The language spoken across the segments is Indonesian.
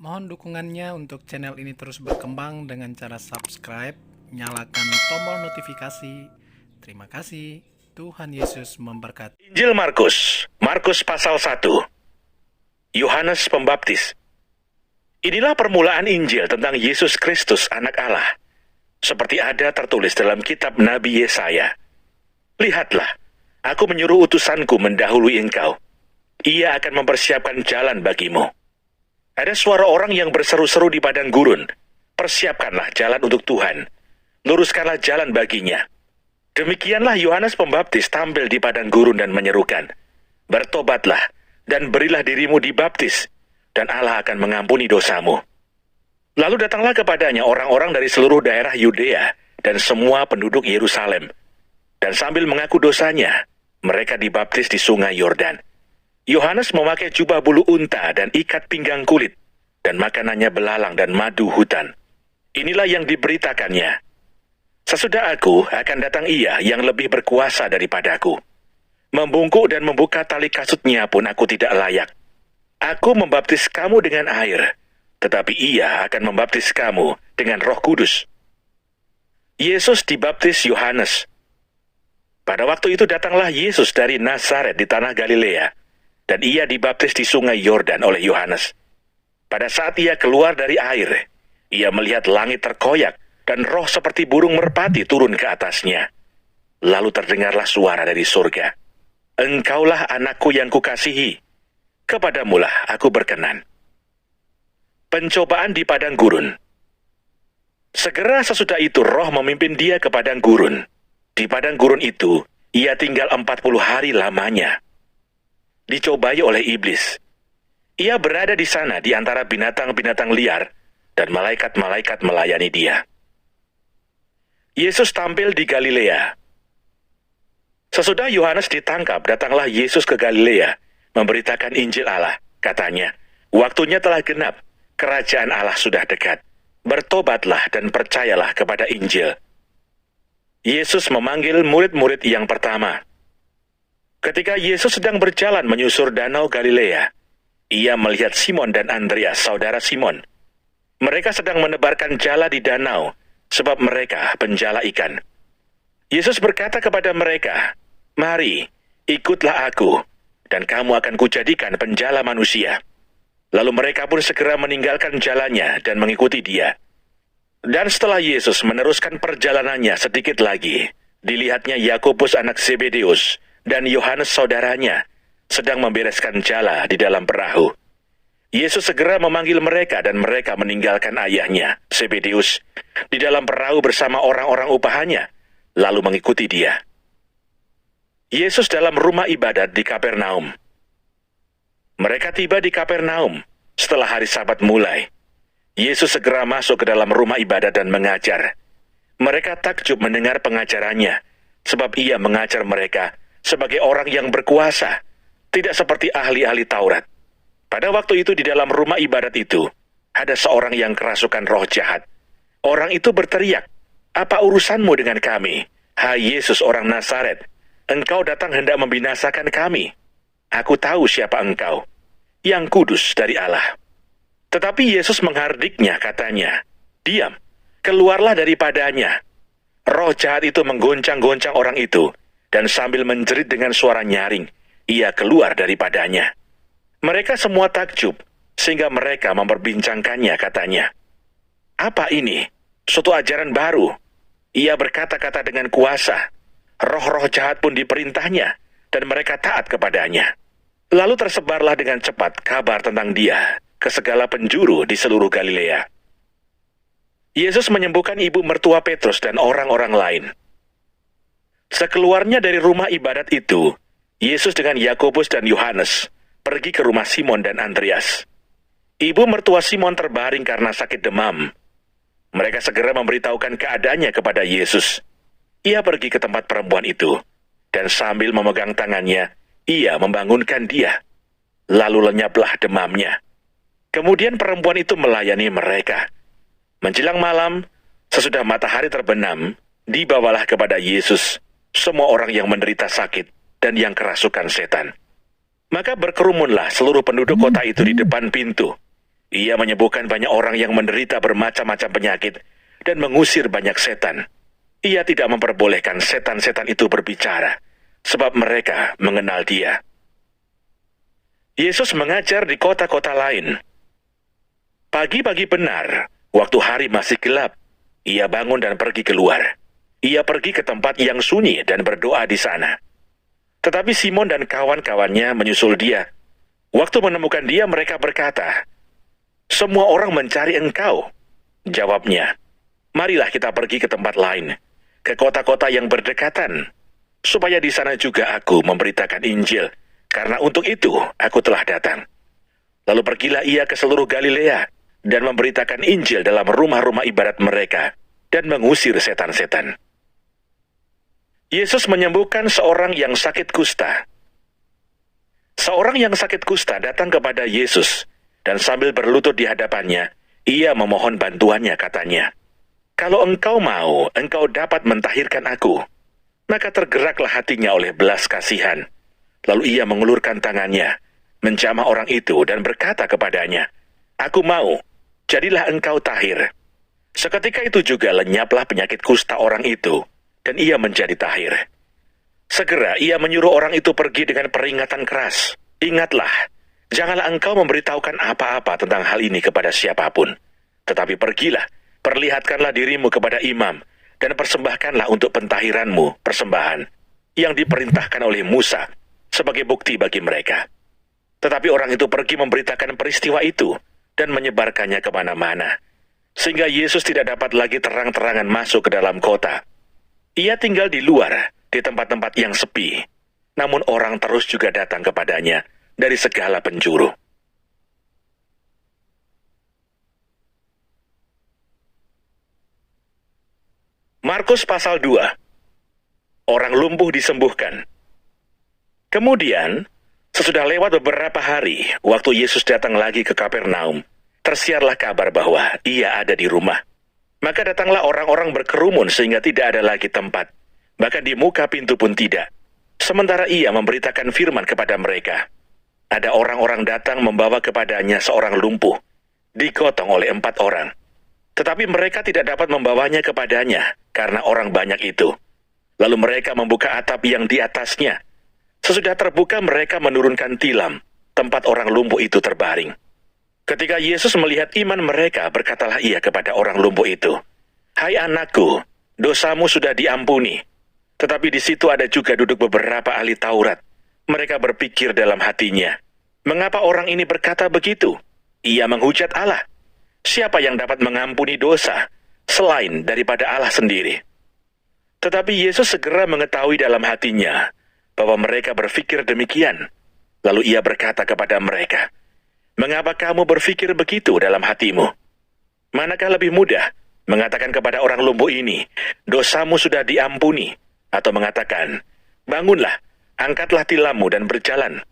Mohon dukungannya untuk channel ini terus berkembang dengan cara subscribe, nyalakan tombol notifikasi. Terima kasih. Tuhan Yesus memberkati. Injil Markus, Markus pasal 1. Yohanes Pembaptis. Inilah permulaan Injil tentang Yesus Kristus anak Allah, seperti ada tertulis dalam kitab Nabi Yesaya. Lihatlah, aku menyuruh utusanku mendahului engkau. Ia akan mempersiapkan jalan bagimu. Ada suara orang yang berseru-seru di padang gurun, persiapkanlah jalan untuk Tuhan, luruskanlah jalan baginya. Demikianlah Yohanes Pembaptis tampil di padang gurun dan menyerukan, bertobatlah dan berilah dirimu dibaptis, dan Allah akan mengampuni dosamu. Lalu datanglah kepadanya orang-orang dari seluruh daerah Yudea dan semua penduduk Yerusalem, dan sambil mengaku dosanya, mereka dibaptis di sungai Yordan. Yohanes memakai jubah bulu unta dan ikat pinggang kulit, dan makanannya belalang dan madu hutan. Inilah yang diberitakannya. Sesudah aku akan datang ia yang lebih berkuasa daripadaku. Membungkuk dan membuka tali kasutnya pun aku tidak layak. Aku membaptis kamu dengan air, tetapi ia akan membaptis kamu dengan Roh Kudus. Yesus dibaptis Yohanes. Pada waktu itu datanglah Yesus dari Nazaret di tanah Galilea, dan ia dibaptis di sungai Yordan oleh Yohanes. Pada saat ia keluar dari air, ia melihat langit terkoyak, dan roh seperti burung merpati turun ke atasnya. Lalu terdengarlah suara dari surga, "Engkaulah anakku yang kukasihi, kepadamulah aku berkenan." Pencobaan di padang gurun. Segera sesudah itu roh memimpin dia ke padang gurun. Di padang gurun itu, ia tinggal 40 hari lamanya. Dicobai oleh iblis. Ia berada di sana di antara binatang-binatang liar, dan malaikat-malaikat melayani dia. Yesus tampil di Galilea. Sesudah Yohanes ditangkap, datanglah Yesus ke Galilea, memberitakan Injil Allah. Katanya, "Waktunya telah genap, kerajaan Allah sudah dekat. Bertobatlah dan percayalah kepada Injil." Yesus memanggil murid-murid yang pertama. Ketika Yesus sedang berjalan menyusur danau Galilea, ia melihat Simon dan Andreas, saudara Simon. Mereka sedang menebarkan jala di danau, sebab mereka penjala ikan. Yesus berkata kepada mereka, "Mari, ikutlah aku, dan kamu akan kujadikan penjala manusia." Lalu mereka pun segera meninggalkan jalannya dan mengikuti dia. Dan setelah Yesus meneruskan perjalanannya sedikit lagi, dilihatnya Yakobus anak Zebedeus dan Yohanes saudaranya sedang membereskan jala di dalam perahu. Yesus segera memanggil mereka dan mereka meninggalkan ayahnya, Zebedeus, di dalam perahu bersama orang-orang upahannya, lalu mengikuti dia. Yesus dalam rumah ibadat di Kapernaum. Mereka tiba di Kapernaum setelah hari Sabat mulai. Yesus segera masuk ke dalam rumah ibadat dan mengajar. Mereka takjub mendengar pengajarannya, sebab ia mengajar mereka sebagai orang yang berkuasa, tidak seperti ahli-ahli Taurat. Pada waktu itu di dalam rumah ibadat itu, ada seorang yang kerasukan roh jahat. Orang itu berteriak, "Apa urusanmu dengan kami, hai Yesus orang Nazaret? Engkau datang hendak membinasakan kami. Aku tahu siapa engkau, yang kudus dari Allah." Tetapi Yesus menghardiknya, katanya, "Diam, keluarlah daripadanya." Roh jahat itu menggoncang-goncang orang itu, dan sambil menjerit dengan suara nyaring, ia keluar daripadanya. Mereka semua takjub, sehingga mereka memperbincangkannya, katanya, "Apa ini? Suatu ajaran baru. Ia berkata-kata dengan kuasa. Roh-roh jahat pun diperintahnya, dan mereka taat kepadanya." Lalu tersebarlah dengan cepat kabar tentang dia ke segala penjuru di seluruh Galilea. Yesus menyembuhkan ibu mertua Petrus dan orang-orang lain. Sekeluarnya dari rumah ibadat itu, Yesus dengan Yakobus dan Yohanes pergi ke rumah Simon dan Andreas. Ibu mertua Simon terbaring karena sakit demam. Mereka segera memberitahukan keadaannya kepada Yesus. Ia pergi ke tempat perempuan itu, dan sambil memegang tangannya, ia membangunkan dia. Lalu lenyaplah demamnya. Kemudian perempuan itu melayani mereka. Menjelang malam, sesudah matahari terbenam, dibawalah kepada Yesus semua orang yang menderita sakit dan yang kerasukan setan. Maka berkerumunlah seluruh penduduk kota itu di depan pintu. Ia menyembuhkan banyak orang yang menderita bermacam-macam penyakit dan mengusir banyak setan. Ia tidak memperbolehkan setan-setan itu berbicara, sebab mereka mengenal Dia. Yesus mengajar di kota-kota lain. Pagi-pagi benar, waktu hari masih gelap, Ia bangun dan pergi keluar. Ia pergi ke tempat yang sunyi dan berdoa di sana. Tetapi Simon dan kawan-kawannya menyusul Dia. Waktu menemukan Dia, mereka berkata, "Semua orang mencari Engkau." Jawabnya, "Marilah kita pergi ke tempat lain, ke kota-kota yang berdekatan, supaya di sana juga aku memberitakan Injil, karena untuk itu aku telah datang." Lalu pergilah Ia ke seluruh Galilea dan memberitakan Injil dalam rumah-rumah ibadat mereka dan mengusir setan-setan. Yesus menyembuhkan seorang yang sakit kusta. Seorang yang sakit kusta datang kepada Yesus, dan sambil berlutut di hadapannya, ia memohon bantuannya, katanya, "Kalau Engkau mau, Engkau dapat mentahirkan aku." Maka tergeraklah hatinya oleh belas kasihan. Lalu ia mengulurkan tangannya, menjamah orang itu dan berkata kepadanya, "Aku mau, jadilah engkau tahir." Seketika itu juga lenyaplah penyakit kusta orang itu, dan ia menjadi tahir. Segera ia menyuruh orang itu pergi dengan peringatan keras. "Ingatlah, janganlah engkau memberitahukan apa-apa tentang hal ini kepada siapapun. Tetapi pergilah, perlihatkanlah dirimu kepada imam, dan persembahkanlah untuk pentahiranmu persembahan yang diperintahkan oleh Musa sebagai bukti bagi mereka." Tetapi orang itu pergi memberitakan peristiwa itu dan menyebarkannya kemana-mana, sehingga Yesus tidak dapat lagi terang-terangan masuk ke dalam kota. Ia tinggal di luar, di tempat-tempat yang sepi. Namun orang terus juga datang kepadanya dari segala penjuru. Markus pasal 2. Orang lumpuh disembuhkan. Kemudian, sesudah lewat beberapa hari, waktu Yesus datang lagi ke Kapernaum, tersiarlah kabar bahwa Ia ada di rumah. Maka datanglah orang-orang berkerumun sehingga tidak ada lagi tempat, bahkan di muka pintu pun tidak. Sementara Ia memberitakan firman kepada mereka. Ada orang-orang datang membawa kepadanya seorang lumpuh, digotong oleh 4 orang. Tetapi mereka tidak dapat membawanya kepadanya, karena orang banyak itu. Lalu mereka membuka atap yang di atasnya. Sesudah terbuka mereka menurunkan tilam, tempat orang lumpuh itu terbaring. Ketika Yesus melihat iman mereka, berkatalah Ia kepada orang lumpuh itu, "Hai anakku, dosamu sudah diampuni." Tetapi di situ ada juga duduk beberapa ahli Taurat. Mereka berpikir dalam hatinya, "Mengapa orang ini berkata begitu? Ia menghujat Allah. Siapa yang dapat mengampuni dosa selain daripada Allah sendiri?" Tetapi Yesus segera mengetahui dalam hatinya bahwa mereka berpikir demikian. Lalu Ia berkata kepada mereka, "Mengapa kamu berpikir begitu dalam hatimu? Manakah lebih mudah mengatakan kepada orang lumpuh ini, 'Dosamu sudah diampuni,' atau mengatakan, 'Bangunlah, angkatlah tilammu dan berjalan'?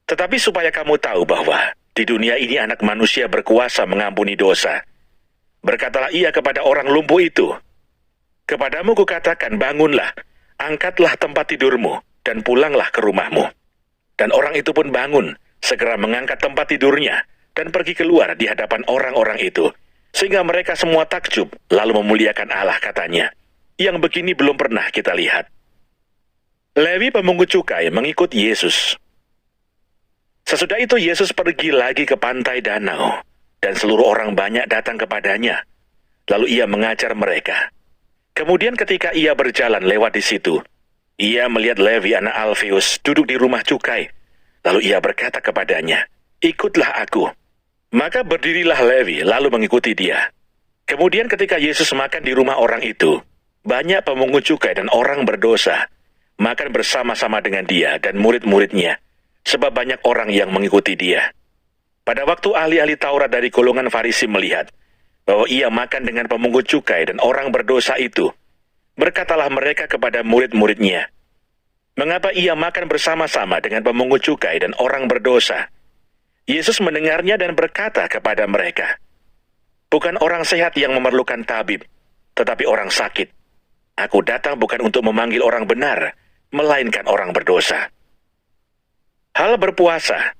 Tetapi supaya kamu tahu bahwa di dunia ini Anak Manusia berkuasa mengampuni dosa." Berkatalah Ia kepada orang lumpuh itu, "Kepadamu kukatakan, bangunlah, angkatlah tempat tidurmu, dan pulanglah ke rumahmu." Dan orang itu pun bangun, segera mengangkat tempat tidurnya, dan pergi keluar di hadapan orang-orang itu, sehingga mereka semua takjub, lalu memuliakan Allah, katanya, "Yang begini belum pernah kita lihat." Lewi pemungut cukai mengikut Yesus. Sesudah itu Yesus pergi lagi ke pantai danau, dan seluruh orang banyak datang kepadanya. Lalu Ia mengajar mereka. Kemudian ketika Ia berjalan lewat di situ, Ia melihat Lewi anak Alfeus duduk di rumah cukai. Lalu Ia berkata kepadanya, "Ikutlah aku." Maka berdirilah Lewi lalu mengikuti Dia. Kemudian ketika Yesus makan di rumah orang itu, banyak pemungut cukai dan orang berdosa makan bersama-sama dengan Dia dan murid-muridnya, sebab banyak orang yang mengikuti Dia. Pada waktu ahli-ahli Taurat dari golongan Farisi melihat bahwa Ia makan dengan pemungut cukai dan orang berdosa itu, berkatalah mereka kepada murid-muridnya, "Mengapa Ia makan bersama-sama dengan pemungut cukai dan orang berdosa?" Yesus mendengarnya dan berkata kepada mereka, "Bukan orang sehat yang memerlukan tabib, tetapi orang sakit. Aku datang bukan untuk memanggil orang benar, melainkan orang berdosa." Hal berpuasa.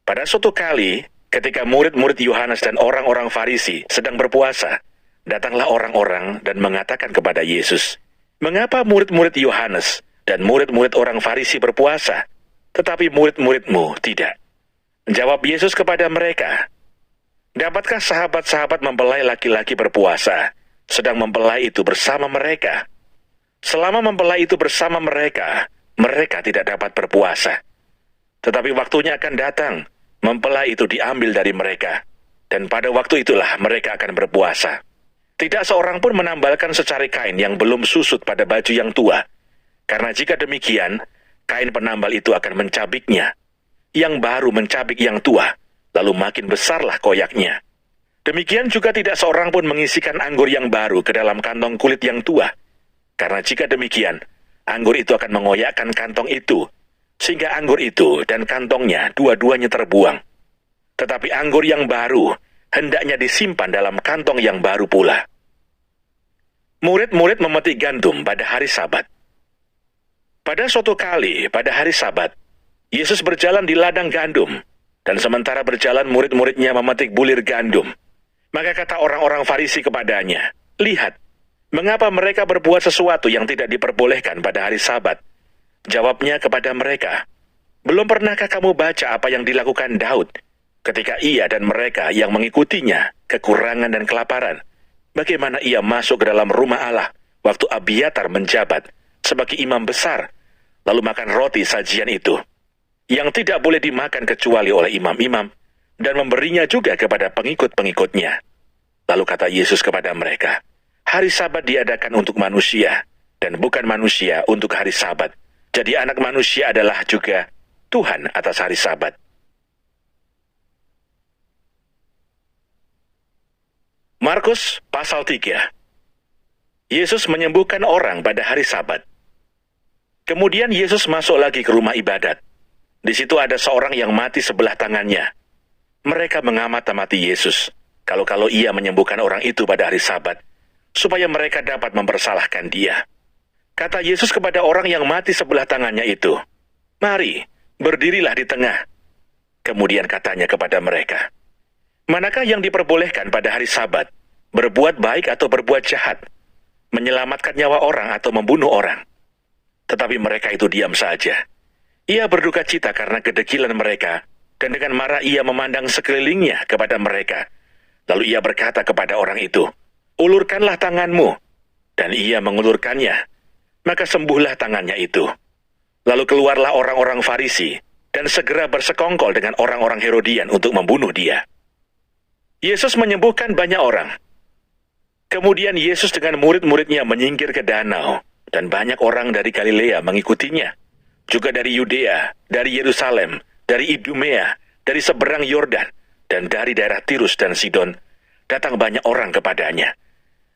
Pada suatu kali, Ketika murid-murid Yohanes dan orang-orang Farisi sedang berpuasa, datanglah orang-orang dan mengatakan kepada Yesus, "Mengapa murid-murid Yohanes dan murid-murid orang Farisi berpuasa, tetapi murid-muridmu tidak?" Jawab Yesus kepada mereka, "Dapatkah sahabat-sahabat mempelai laki-laki berpuasa, sedang mempelai itu bersama mereka? Selama mempelai itu bersama mereka, mereka tidak dapat berpuasa. Tetapi waktunya akan datang, mempelai itu diambil dari mereka, dan pada waktu itulah mereka akan berpuasa. Tidak seorang pun menambalkan secari kain yang belum susut pada baju yang tua, karena jika demikian, kain penambal itu akan mencabiknya. Yang baru mencabik yang tua, lalu makin besarlah koyaknya. Demikian juga tidak seorang pun mengisikan anggur yang baru ke dalam kantong kulit yang tua, karena jika demikian, anggur itu akan mengoyakkan kantong itu, sehingga anggur itu dan kantongnya dua-duanya terbuang. Tetapi anggur yang baru hendaknya disimpan dalam kantong yang baru pula." Murid-murid memetik gandum pada hari Sabat. Pada suatu kali, pada hari Sabat, Yesus berjalan di ladang gandum, dan sementara berjalan murid-muridnya memetik bulir gandum. Maka kata orang-orang Farisi kepadanya, "Lihat, mengapa mereka berbuat sesuatu yang tidak diperbolehkan pada hari Sabat?" Jawabnya kepada mereka, "Belum pernahkah kamu baca apa yang dilakukan Daud ketika ia dan mereka yang mengikutinya kekurangan dan kelaparan? Bagaimana ia masuk ke dalam rumah Allah waktu Abiatar menjabat sebagai imam besar, lalu makan roti sajian itu, yang tidak boleh dimakan kecuali oleh imam-imam, dan memberinya juga kepada pengikut-pengikutnya." Lalu kata Yesus kepada mereka, "Hari Sabat diadakan untuk manusia, dan bukan manusia untuk hari Sabat. Jadi anak manusia adalah juga Tuhan atas hari Sabat." Markus pasal 3. Yesus menyembuhkan orang pada hari Sabat. Kemudian Yesus masuk lagi ke rumah ibadat. Di situ ada seorang yang mati sebelah tangannya. Mereka mengamati Yesus, kalau ia menyembuhkan orang itu pada hari Sabat, supaya mereka dapat mempersalahkan dia. Kata Yesus kepada orang yang mati sebelah tangannya itu, "Mari, berdirilah di tengah." Kemudian katanya kepada mereka, "Manakah yang diperbolehkan pada hari Sabat, berbuat baik atau berbuat jahat, menyelamatkan nyawa orang atau membunuh orang?" Tetapi mereka itu diam saja. Ia berduka cita karena kedekilan mereka, dan dengan marah ia memandang sekelilingnya kepada mereka. Lalu ia berkata kepada orang itu, "Ulurkanlah tanganmu." Dan ia mengulurkannya. Maka sembuhlah tangannya itu. Lalu keluarlah orang-orang Farisi, dan segera bersekongkol dengan orang-orang Herodian untuk membunuh dia. Yesus menyembuhkan banyak orang. Kemudian Yesus dengan murid-muridnya menyingkir ke danau, dan banyak orang dari Galilea mengikutinya. Juga dari Yudea, dari Yerusalem, dari Idumea, dari seberang Yordan, dan dari daerah Tirus dan Sidon, datang banyak orang kepadanya.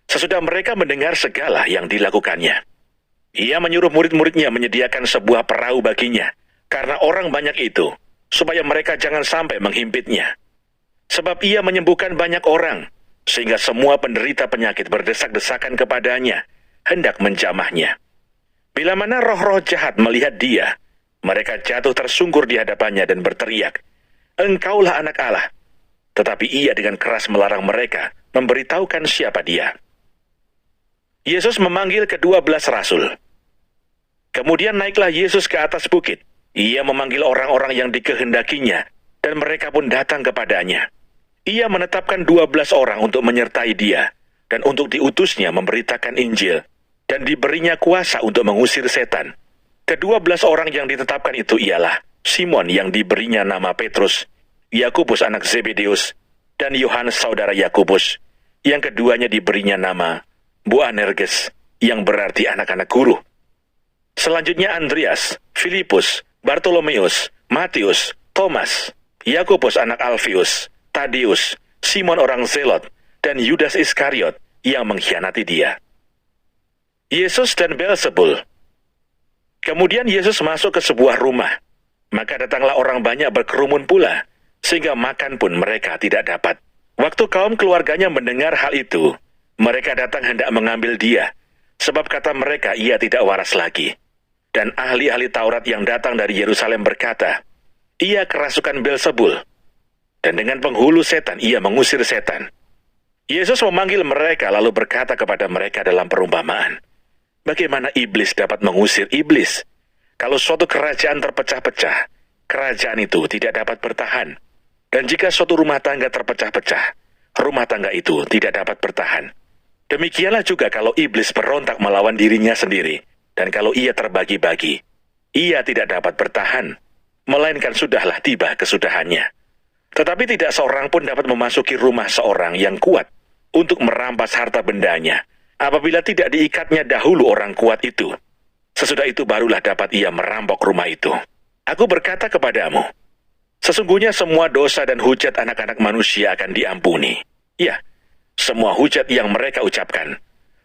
Sesudah mereka mendengar segala yang dilakukannya, ia menyuruh murid-muridnya menyediakan sebuah perahu baginya, karena orang banyak itu, supaya mereka jangan sampai menghimpitnya. Sebab ia menyembuhkan banyak orang, sehingga semua penderita penyakit berdesak-desakan kepadanya, hendak menjamahnya. Bila mana roh-roh jahat melihat dia, mereka jatuh tersungkur di hadapannya dan berteriak, "Engkaulah anak Allah." Tetapi ia dengan keras melarang mereka memberitahukan siapa dia. Yesus memanggil ke-12 rasul. Kemudian naiklah Yesus ke atas bukit. Ia memanggil orang-orang yang dikehendakinya, dan mereka pun datang kepadanya. Ia menetapkan 12 orang untuk menyertai dia, dan untuk diutusnya memberitakan Injil, dan diberinya kuasa untuk mengusir setan. Ke-12 orang yang ditetapkan itu ialah Simon yang diberinya nama Petrus, Yakobus anak Zebedeus, dan Yohanes saudara Yakobus. Yang keduanya diberinya nama Boanerges, yang berarti anak-anak guru. Selanjutnya Andreas, Filipus, Bartolomeus, Matius, Thomas, Yakobus anak Alfius, Tadeus, Simon orang Zelot, dan Yudas Iskariot yang mengkhianati dia. Yesus dan Beelzebul. Kemudian Yesus masuk ke sebuah rumah. Maka datanglah orang banyak berkerumun pula, sehingga makan pun mereka tidak dapat. Waktu kaum keluarganya mendengar hal itu, mereka datang hendak mengambil dia, sebab kata mereka ia tidak waras lagi. Dan ahli-ahli Taurat yang datang dari Yerusalem berkata, "Ia kerasukan Beelzebul." Dan dengan penghulu setan, ia mengusir setan. Yesus memanggil mereka lalu berkata kepada mereka dalam perumpamaan, bagaimana iblis dapat mengusir iblis? Kalau suatu kerajaan terpecah-pecah, kerajaan itu tidak dapat bertahan. Dan jika suatu rumah tangga terpecah-pecah, rumah tangga itu tidak dapat bertahan. Demikianlah juga kalau iblis berontak melawan dirinya sendiri, dan kalau ia terbagi-bagi, ia tidak dapat bertahan, melainkan sudahlah tiba kesudahannya. Tetapi tidak seorang pun dapat memasuki rumah seorang yang kuat untuk merampas harta bendanya, apabila tidak diikatnya dahulu orang kuat itu. Sesudah itu barulah dapat ia merampok rumah itu. Aku berkata kepadamu, sesungguhnya semua dosa dan hujat anak-anak manusia akan diampuni. Ya, semua hujat yang mereka ucapkan.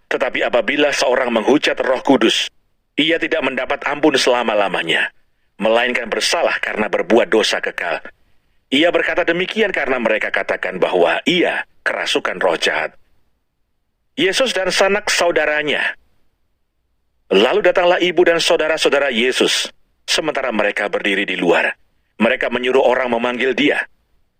Tetapi apabila seorang menghujat Roh Kudus, ia tidak mendapat ampun selama-lamanya, melainkan bersalah karena berbuat dosa kekal. Ia berkata demikian karena mereka katakan bahwa ia kerasukan roh jahat. Yesus dan sanak saudaranya. Lalu datanglah ibu dan saudara-saudara Yesus, sementara mereka berdiri di luar. Mereka menyuruh orang memanggil dia.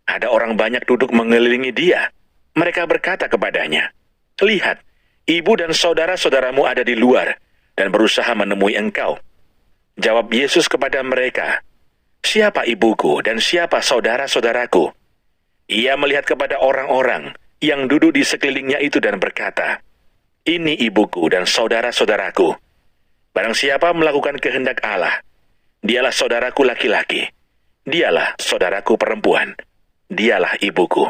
Ada orang banyak duduk mengelilingi dia. Mereka berkata kepadanya, lihat, ibu dan saudara-saudaramu ada di luar dan berusaha menemui engkau. Jawab Yesus kepada mereka, siapa ibuku dan siapa saudara-saudaraku? Ia melihat kepada orang-orang yang duduk di sekelilingnya itu dan berkata, ini ibuku dan saudara-saudaraku. Barang siapa melakukan kehendak Allah, dialah saudaraku laki-laki, dialah saudaraku perempuan, dialah ibuku.